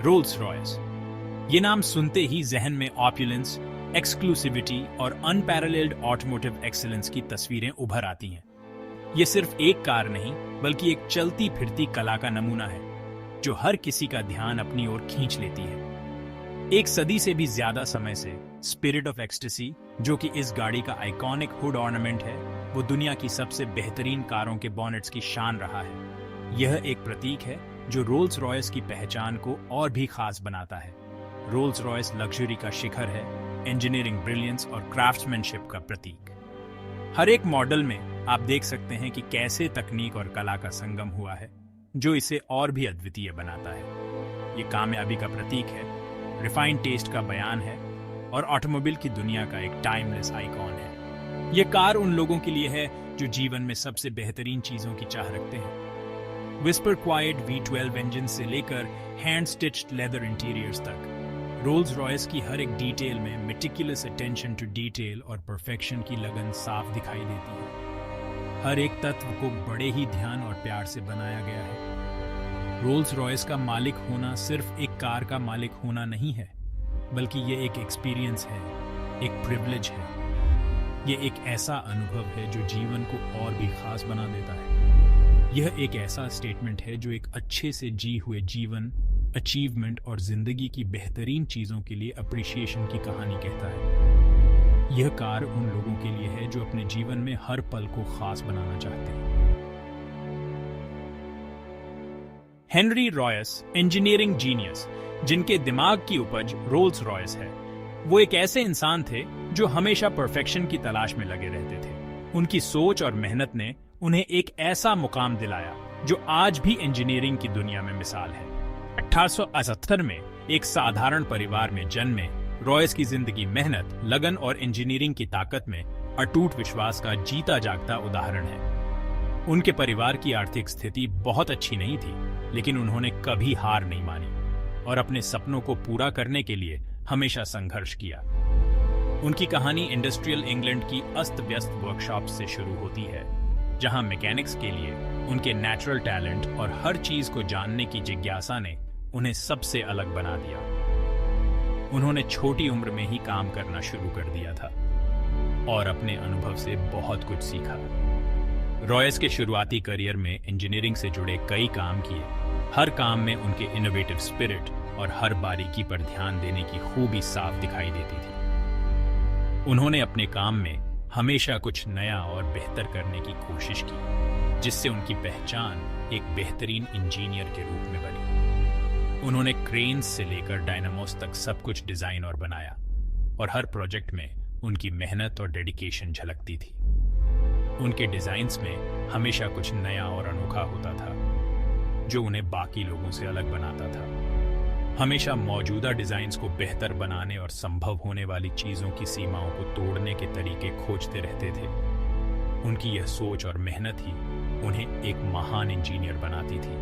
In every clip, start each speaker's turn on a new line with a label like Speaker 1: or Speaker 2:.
Speaker 1: Rolls Royce. ये नाम सुनते ही जहन में ऑपुलेंस, एक्सक्लूसिविटी और अनपैरेलल्ड ऑटोमोटिव एक्सीलेंस की तस्वीरें उभर आती हैं। ये सिर्फ एक कार नहीं, बल्कि एक चलती फिरती कला का नमूना है जो हर किसी का ध्यान अपनी ओर खींच लेती है। एक सदी से भी ज्यादा समय से स्पिरिट ऑफ एक्सटेसी, जो कि इस गाड़ी का आइकॉनिक हुड ऑर्नामेंट है, वो दुनिया की सबसे बेहतरीन कारों के बॉनेट्स की शान रहा है। यह एक प्रतीक है जो रोल्स रॉयस की पहचान को और भी खास बनाता है। रोल्स रॉयस लग्जरी का शिखर है, इंजीनियरिंग ब्रिलियंस और क्राफ्ट्समैनशिप का प्रतीक। हर एक मॉडल में आप देख सकते हैं कि कैसे तकनीक और कला का संगम हुआ है, जो इसे और भी अद्वितीय बनाता है। ये कामयाबी का प्रतीक है, रिफाइंड टेस्ट का बयान है और ऑटोमोबाइल की दुनिया का एक टाइमलेस आइकॉन है। ये कार उन लोगों के लिए है जो जीवन में सबसे बेहतरीन चीजों की चाह रखते हैं। विस्पर क्वाइट V12 इंजन से लेकर हैंड स्टिच्ड लेदर इंटीरियर्स तक, रोल्स रॉयस की हर एक डिटेल में मेटिकुलस अटेंशन टू डिटेल और परफेक्शन की लगन साफ दिखाई देती है। हर एक तत्व को बड़े ही ध्यान और प्यार से बनाया गया है। रोल्स रॉयस का मालिक होना सिर्फ एक कार का मालिक होना नहीं है, बल्कि ये एक एक्सपीरियंस है, एक प्रिविलेज है। ये एक ऐसा अनुभव है जो जीवन को और भी खास बना देता है। यह एक ऐसा स्टेटमेंट है जो एक अच्छे से जी हुए जीवन, अचीवमेंट और जिंदगी की बेहतरीन चीजों के लिए अप्रिसिएशन की कहानी कहता है। यह कार उन लोगों के लिए है जो अपने जीवन में हर पल को खास बनाना चाहते हैं। हेनरी रॉयस, इंजीनियरिंग जीनियस, जिनके दिमाग की उपज रोल्स रॉयस है, वो एक ऐसे इंसान थे जो हमेशा परफेक्शन की तलाश में लगे रहते थे। उनकी सोच और मेहनत ने उन्हें एक ऐसा मुकाम दिलाया जो आज भी इंजीनियरिंग की दुनिया में मिसाल है। 1878 में एक साधारण परिवार में जन्मे रॉयस की जिंदगी मेहनत, लगन और इंजीनियरिंग की ताकत में अटूट विश्वास का जीता जागता उदाहरण है। उनके परिवार की आर्थिक स्थिति बहुत अच्छी नहीं थी, लेकिन उन्होंने कभी हार नहीं मानी और अपने सपनों को पूरा करने के लिए हमेशा संघर्ष किया। उनकी कहानी इंडस्ट्रियल इंग्लैंड की अस्त व्यस्त वर्कशॉप से शुरू होती है, जहां मैकेनिक्स के लिए उनके नेचुरल टैलेंट और हर चीज को जानने की जिज्ञासा ने उन्हें सबसे अलग बना दिया। उन्होंने छोटी उम्र में ही काम करना शुरू कर दिया था और अपने अनुभव से बहुत कुछ सीखा। रॉयस के शुरुआती करियर में इंजीनियरिंग से जुड़े कई काम किए। हर काम में उनके इनोवेटिव स्पिरिट और हर बारीकी पर ध्यान देने की खूबी साफ दिखाई देती थी। उन्होंने अपने काम में हमेशा कुछ नया और बेहतर करने की कोशिश की, जिससे उनकी पहचान एक बेहतरीन इंजीनियर के रूप में बनी। उन्होंने क्रेन्स से लेकर डायनामोस तक सब कुछ डिजाइन और बनाया, और हर प्रोजेक्ट में उनकी मेहनत और डेडिकेशन झलकती थी। उनके डिजाइन्स में हमेशा कुछ नया और अनोखा होता था, जो उन्हें बाकी लोगों से अलग बनाता था। हमेशा मौजूदा डिजाइन्स को बेहतर बनाने और संभव होने वाली चीजों की सीमाओं को तोड़ने के तरीके खोजते रहते थे। उनकी यह सोच और मेहनत ही उन्हें एक महान इंजीनियर बनाती थी,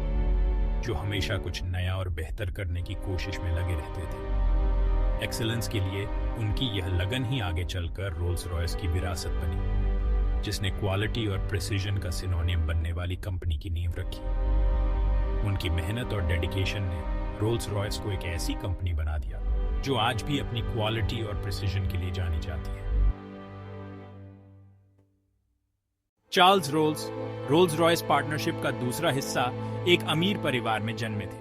Speaker 1: जो हमेशा कुछ नया और बेहतर करने की कोशिश में लगे रहते थे। एक्सीलेंस के लिए उनकी यह लगन ही आगे चलकर रोल्स रॉयस की विरासत बनी, जिसने क्वालिटी और प्रिसीजन का सिनोनिम बनने वाली कंपनी की नींव रखी। उनकी मेहनत और डेडिकेशन ने रोल्स रॉयस को एक ऐसी कंपनी बना दिया जो आज भी अपनी क्वालिटी और प्रिसीजन के लिए जानी जाती है। चार्ल्स रोल्स रॉयस पार्टनरशिप का दूसरा हिस्सा एक अमीर परिवार में जन्मे थे।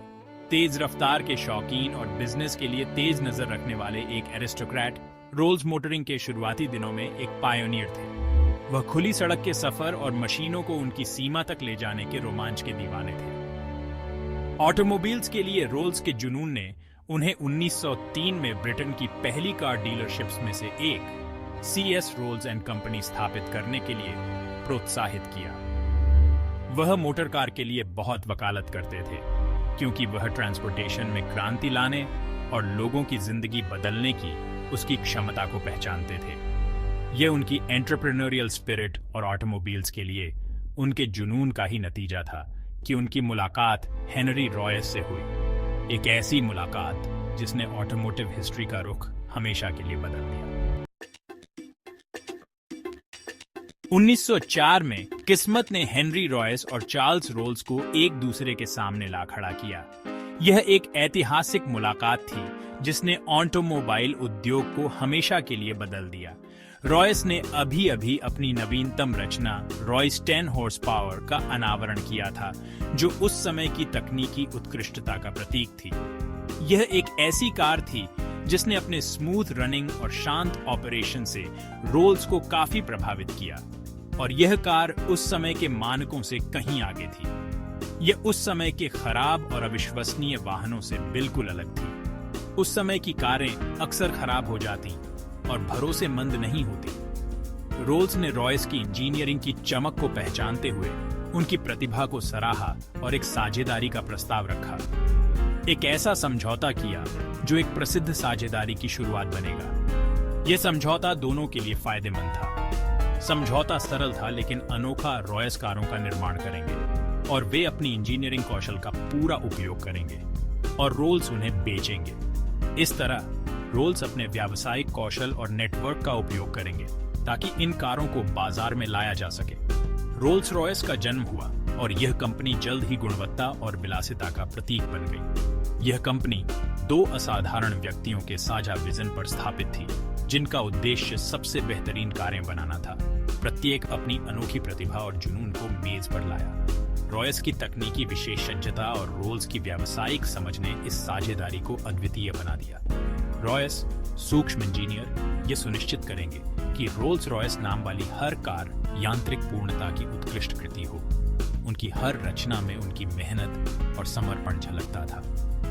Speaker 1: तेज रफ्तार के शौकीन और बिजनेस के लिए तेज नजर रखने वाले एक एरिस्टोक्रेट, रोल्स मोटरिंग के शुरुआती दिनों में एक पायोनियर थे। वह खुली सड़क के सफर और मशीनों को उनकी सीमा तक ले जाने के रोमांच के दीवाने थे। ऑटोमोबाइल्स के लिए रोल्स के जुनून ने उन्हें 1903 में ब्रिटेन की पहली कार डीलरशिप्स में से एक CS रोल्स एंड कंपनी स्थापित करने के लिए प्रोत्साहित किया। वह मोटर कार के लिए बहुत वकालत करते थे, क्योंकि वह ट्रांसपोर्टेशन में क्रांति लाने और लोगों की जिंदगी बदलने की उसकी क्षमता को पहचानते थे। यह उनकी एंटरप्रेन्योरियल स्पिरिट और ऑटोमोबाइल्स के लिए उनके जुनून का ही नतीजा था कि उनकी मुलाकात हेनरी रॉयस से हुई, एक ऐसी मुलाकात जिसने ऑटोमोटिव हिस्ट्री का रुख हमेशा के लिए बदल दिया। 1904 में किस्मत ने हेनरी रॉयस और चार्ल्स रोल्स को एक दूसरे के सामने ला खड़ा किया। यह एक ऐतिहासिक मुलाकात थी जिसने ऑटोमोबाइल उद्योग को हमेशा के लिए बदल दिया। रॉयस ने अभी अभी अपनी नवीनतम रचना रॉयस 10 हॉर्स पावर का अनावरण किया था, जो उस समय की तकनीकी उत्कृष्टता का प्रतीक थी। यह एक ऐसी कार थी जिसने अपने स्मूथ रनिंग और शांत ऑपरेशन से रोल्स को काफी प्रभावित किया, और यह कार उस समय के मानकों से कहीं आगे थी। यह उस समय के खराब और अविश्वसनीय वाहनों से बिल्कुल अलग थी। उस समय की कारें अक्सर खराब हो जाती और भरोसेमंद नहीं होती। रोल्स ने रॉयस की इंजीनियरिंग की चमक को पहचानते हुए उनकी प्रतिभा को सराहा और एक साझेदारी का प्रस्ताव रखा। एक ऐसा समझौता किया जो एक प्रसिद्ध साझेदारी की शुरुआत बनेगा। यह समझौता दोनों के लिए फायदेमंद था। समझौता सरल था लेकिन अनोखा। रॉयस कारों का निर्माण करेंगे और वे अपनी इंजीनियरिंग कौशल का पूरा उपयोग करेंगे और रोल्स उन्हें बेचेंगे। इस तरह रोल्स अपने व्यावसायिक कौशल और नेटवर्क का उपयोग करेंगे ताकि इन कारों को बाजार में लाया जा सके। रोल्स रॉयस का जन्म हुआ और यह कंपनी जल्द ही गुणवत्ता और विलासिता का प्रतीक बन गई। यह कंपनी दो असाधारण व्यक्तियों के साझा विजन पर स्थापित थी, जिनका उद्देश्य सबसे बेहतरीन कारें बनाना था। प्रत्येक अपनी अनोखी प्रतिभा और जुनून को मेज पर लाया। रॉयस की तकनीकी विशेषज्ञता और रोल्स की व्यावसायिक समझ ने इस साझेदारी को अद्वितीय बना दिया। रॉयस सूक्ष्म इंजीनियर ये सुनिश्चित करेंगे कि रोल्स रॉयस नाम वाली हर कार यांत्रिक पूर्णता की उत्कृष्ट कृति हो। उनकी हर रचना में उनकी मेहनत और समर्पण झलकता था।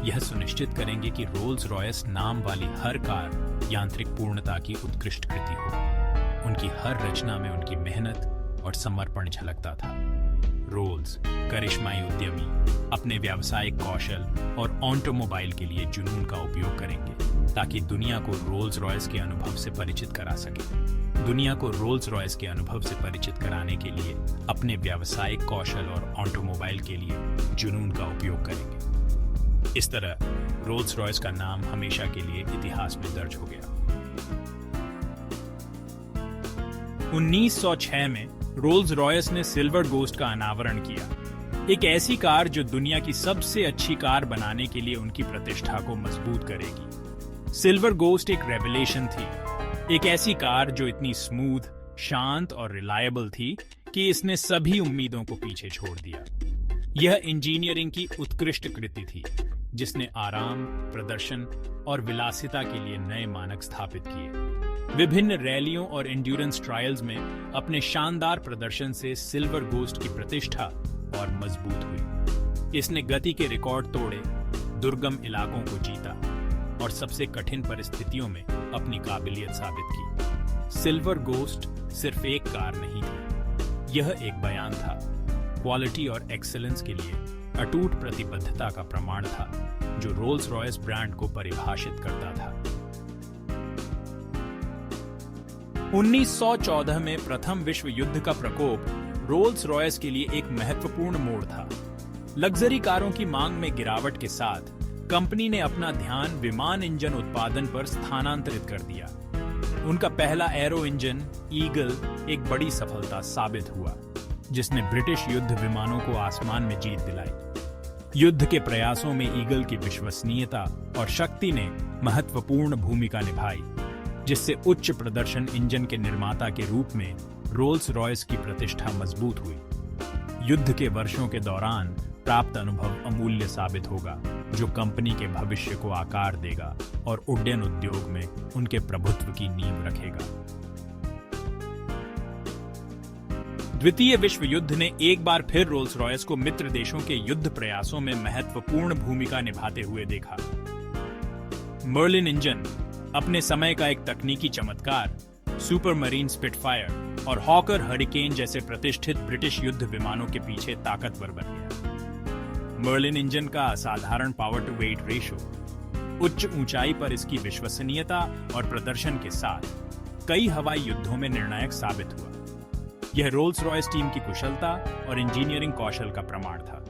Speaker 1: यह सुनिश्चित करेंगे कि रोल्स रॉयस नाम वाली हर कार यांत्रिक पूर्णता की उत्कृष्ट कृति हो। उनकी हर रचना में उनकी मेहनत और समर्पण झलकता था। रोल्स करिश्माई उद्यमी अपने व्यावसायिक कौशल और ऑटोमोबाइल के लिए जुनून का उपयोग करेंगे ताकि दुनिया को रोल्स रॉयस के अनुभव से परिचित करा सके। दुनिया को रोल्स रॉयस के अनुभव से परिचित कराने के लिए अपने व्यावसायिक कौशल और ऑटोमोबाइल के लिए जुनून का उपयोग करेंगे। इस तरह रोल्स रॉयस का नाम हमेशा के लिए इतिहास में दर्ज हो गया। 1906 में रोल्स रॉयस ने सिल्वर गोस्ट का अनावरण किया, एक ऐसी कार जो दुनिया की सबसे अच्छी कार बनाने के लिए उनकी प्रतिष्ठा को मजबूत करेगी। सिल्वर गोस्ट एक रेवलेशन थी, एक ऐसी कार जो इतनी स्मूथ, शांत और रिलायबल थी कि इसने सभी उम्मीदों को पीछे छोड़ दिया। यह इंजीनियरिंग की उत्कृष्ट कृति थी जिसने आराम, प्रदर्शन और विलासिता के लिए नए मानक स्थापित किए। विभिन्न रैलियों और एंड्योरेंस ट्रायल्स में अपने शानदार प्रदर्शन से सिल्वर गोस्ट की प्रतिष्ठा और मजबूत हुई। इसने गति के रिकॉर्ड तोड़े, दुर्गम इलाकों को जीता और सबसे कठिन परिस्थितियों में अपनी काबिलियत साबित की। सिल्वर गोस्ट सिर्फ एक कार नहीं थी, यह एक बयान था। क्वालिटी और एक्सीलेंस के लिए अटूट प्रतिबद्धता का प्रमाण था जो रोल्स रॉयस ब्रांड को परिभाषित करता था। 1914 में प्रथम विश्व युद्ध का प्रकोप रोल्स रॉयस के लिए एक महत्वपूर्ण मोड़ था। लग्जरी कारों की मांग में गिरावट के साथ कंपनी ने अपना ध्यान विमान इंजन उत्पादन पर स्थानांतरित कर दिया। उनका पहला एरो इंजन ईगल एक बड़ी सफलता साबित हुआ, जिसने ब्रिटिश युद्ध विमानों को आसमान में जीत दिलाई। युद्ध के प्रयासों में ईगल की विश्वसनीयता और शक्ति ने महत्वपूर्ण भूमिका निभाई, जिससे उच्च प्रदर्शन इंजन के निर्माता के रूप में रोल्स रॉयस की प्रतिष्ठा मजबूत हुई। युद्ध के वर्षों के दौरान प्राप्त अनुभव अमूल्य साबित होगा, जो कंपनी के भविष्य को आकार देगा और उड्डयन उद्योग में उनके प्रभुत्व की नींव रखेगा। द्वितीय विश्व युद्ध ने एक बार फिर रोल्स रॉयस को मित्र देशों के युद्ध प्रयासों में महत्वपूर्ण भूमिका निभाते हुए देखा। मर्लिन इंजन अपने समय का एक तकनीकी चमत्कार, सुपर मरीन स्पिटफायर और हॉकर हरिकेन जैसे प्रतिष्ठित ब्रिटिश युद्ध विमानों के पीछे ताकतवर बन गया। मर्लिन इंजन का असाधारण पावर टू वेट रेशो, उच्च ऊंचाई पर इसकी विश्वसनीयता और प्रदर्शन के साथ कई हवाई युद्धों में निर्णायक साबित हुआ। यह रोल्स रॉयस टीम की कुशलता और इंजीनियरिंग कौशल का प्रमाण था,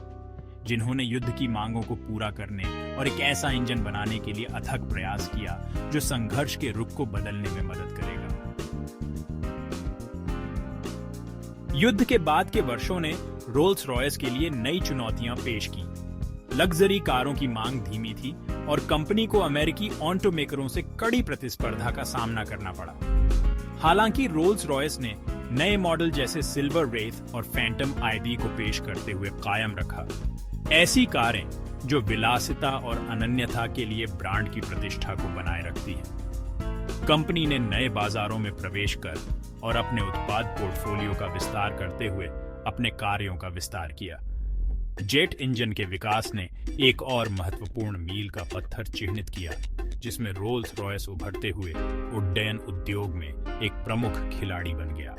Speaker 1: जिन्होंने युद्ध की मांगों को पूरा करने और एक ऐसा इंजन बनाने के लिए अथक प्रयास किया जो संघर्ष के रुख को बदलने में मदद करेगा। युद्ध के बाद के वर्षों ने रोल्स रॉयस के लिए नई चुनौतियां पेश की। लग्जरी कारों की मांग धीमी थी और कंपनी को अमेरिकी ऑटोमेकरों से कड़ी प्रतिस्पर्धा का सामना करना पड़ा। हालांकि रोल्स रॉयस ने नए मॉडल जैसे सिल्वर रेथ और फैंटम आईबी को पेश करते हुए कायम रखा। ऐसी कारें जो विलासिता और अनन्यता के लिए ब्रांड की प्रतिष्ठा को बनाए रखती हैं। कंपनी ने नए बाजारों में प्रवेश कर और अपने उत्पाद पोर्टफोलियो का विस्तार करते हुए अपने कार्यों का विस्तार किया। जेट इंजन के विकास ने एक और महत्वपूर्ण मील का पत्थर चिह्नित किया, जिसमें रोल्स रॉयस उभरते हुए उड्डयन उद्योग में एक प्रमुख खिलाड़ी बन गया।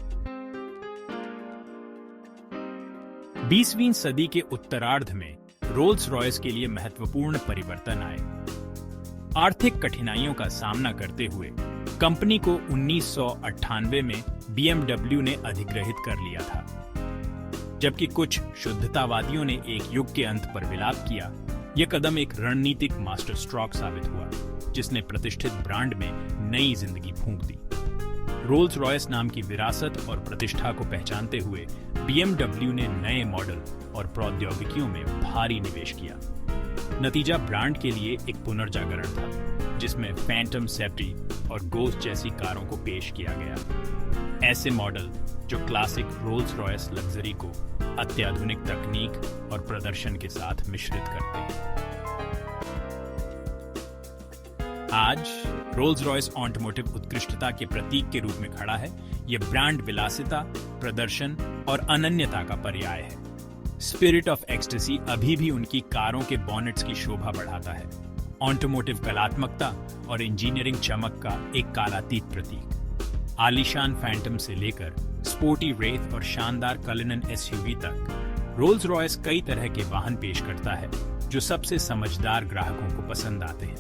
Speaker 1: 20वीं सदी के उत्तरार्ध में रोल्स रॉयस के लिए महत्वपूर्ण परिवर्तन आए। आर्थिक कठिनाइयों का सामना करते हुए कंपनी को 1998 में BMW ने अधिग्रहित कर लिया था। जबकि कुछ शुद्धतावादियों ने एक युग के अंत पर विलाप किया, यह कदम एक रणनीतिक मास्टर स्ट्रोक साबित हुआ, जिसने प्रतिष्ठित ब्रांड में नई जिंदगी फूंक दी। रोल्स रॉयस नाम की विरासत और प्रतिष्ठा को पहचानते हुए BMW ने नए मॉडल और प्रौद्योगिकियों में भारी निवेश किया। नतीजा ब्रांड के लिए एक पुनर्जागरण था, जिसमें फैंटम सेफ्टी और गोस्ट जैसी कारों को पेश किया गया। ऐसे मॉडल जो क्लासिक रोल्स रॉयस लग्जरी को अत्याधुनिक तकनीक और प्रदर्शन के साथ मिश्रित करते हैं। आज रोल्स रॉयस ऑटोमोटिव उत्कृष्टता के प्रतीक के रूप में खड़ा है। यह ब्रांड विलासिता, प्रदर्शन और अनन्यता का पर्याय है। स्पिरिट ऑफ एक्सटेसी अभी भी उनकी कारों के बॉनेट्स की शोभा बढ़ाता है। ऑटोमोटिव कलात्मकता और इंजीनियरिंग चमक का एक कालातीत प्रतीक। आलीशान फैंटम से लेकर स्पोर्टी रेथ और शानदार कलिनन एसयूवी तक, रोल्स रॉयस कई तरह के वाहन पेश करता है जो सबसे समझदार ग्राहकों को पसंद आते हैं।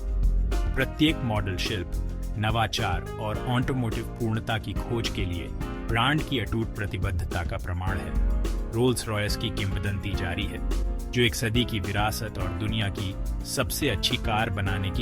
Speaker 1: प्रत्येक मॉडल शिल्प, नवाचार और ऑटोमोटिव पूर्णता की खोज के लिए ब्रांड की अटूट प्रतिबद्धता का प्रमाण है। रोल्स रॉयस की किंवदंती जारी है, जो एक सदी की विरासत और दुनिया की सबसे अच्छी कार बनाने की